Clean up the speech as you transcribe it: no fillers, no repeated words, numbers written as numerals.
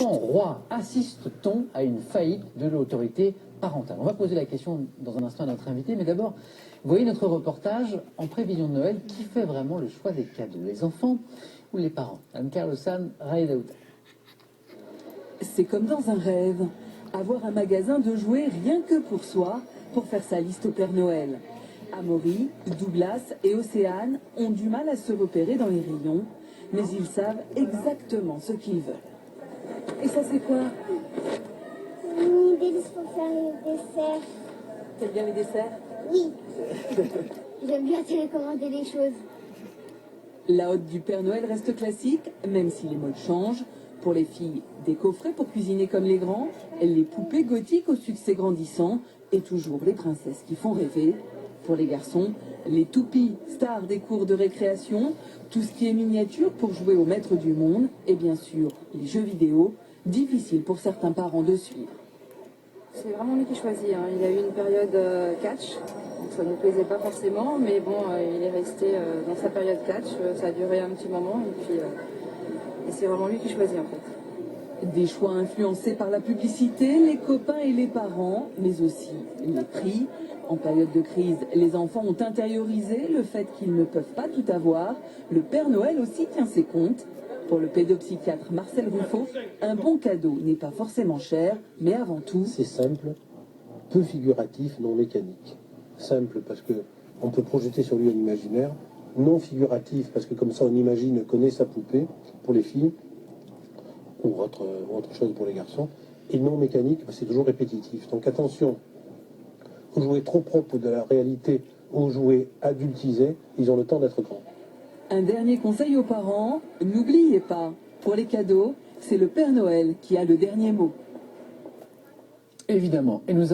En roi, assiste-t-on à une faillite de l'autorité parentale? On va poser la question dans un instant à notre invité, mais d'abord, voyez notre reportage en prévision de Noël. Qui fait vraiment le choix des cadeaux, les enfants ou les parents? Anne-Carlo San, Raïda Outa. C'est comme dans un rêve, avoir un magasin de jouets rien que pour soi, pour faire sa liste au Père Noël. Amaury, Douglas et Océane ont du mal à se repérer dans les rayons, mais ils savent exactement ce qu'ils veulent. Et ça c'est quoi? Une délice pour faire les desserts. T'aimes bien les desserts? Oui. J'aime bien télécommander les choses. La hotte du Père Noël reste classique, même si les modes changent. Pour les filles, des coffrets pour cuisiner comme les grands, les poupées gothiques au succès grandissant et toujours les princesses qui font rêver. Pour les garçons, les toupies, stars des cours de récréation, tout ce qui est miniature pour jouer au maître du monde et bien sûr les jeux vidéo, difficiles pour certains parents de suivre. C'est vraiment lui qui choisit. Il a eu une période catch, donc ça ne nous plaisait pas forcément, mais bon, il est resté dans sa période catch. Ça a duré un petit moment, et puis et c'est vraiment lui qui choisit en fait. Des choix influencés par la publicité, les copains et les parents, mais aussi les prix. En période de crise, les enfants ont intériorisé le fait qu'ils ne peuvent pas tout avoir. Le Père Noël aussi tient ses comptes. Pour le pédopsychiatre Marcel Ruffo, un bon cadeau n'est pas forcément cher, mais avant tout... C'est simple, peu figuratif, non mécanique. Simple parce qu'on peut projeter sur lui un imaginaire, non figuratif parce que comme ça on imagine, connaît sa poupée pour les filles, ou autre chose pour les garçons, et non mécanique, c'est toujours répétitif. Donc attention aux jouets trop propres de la réalité, aux jouets adultisés, ils ont le temps d'être grands. Un dernier conseil aux parents, n'oubliez pas, pour les cadeaux, c'est le Père Noël qui a le dernier mot. Évidemment. Et nous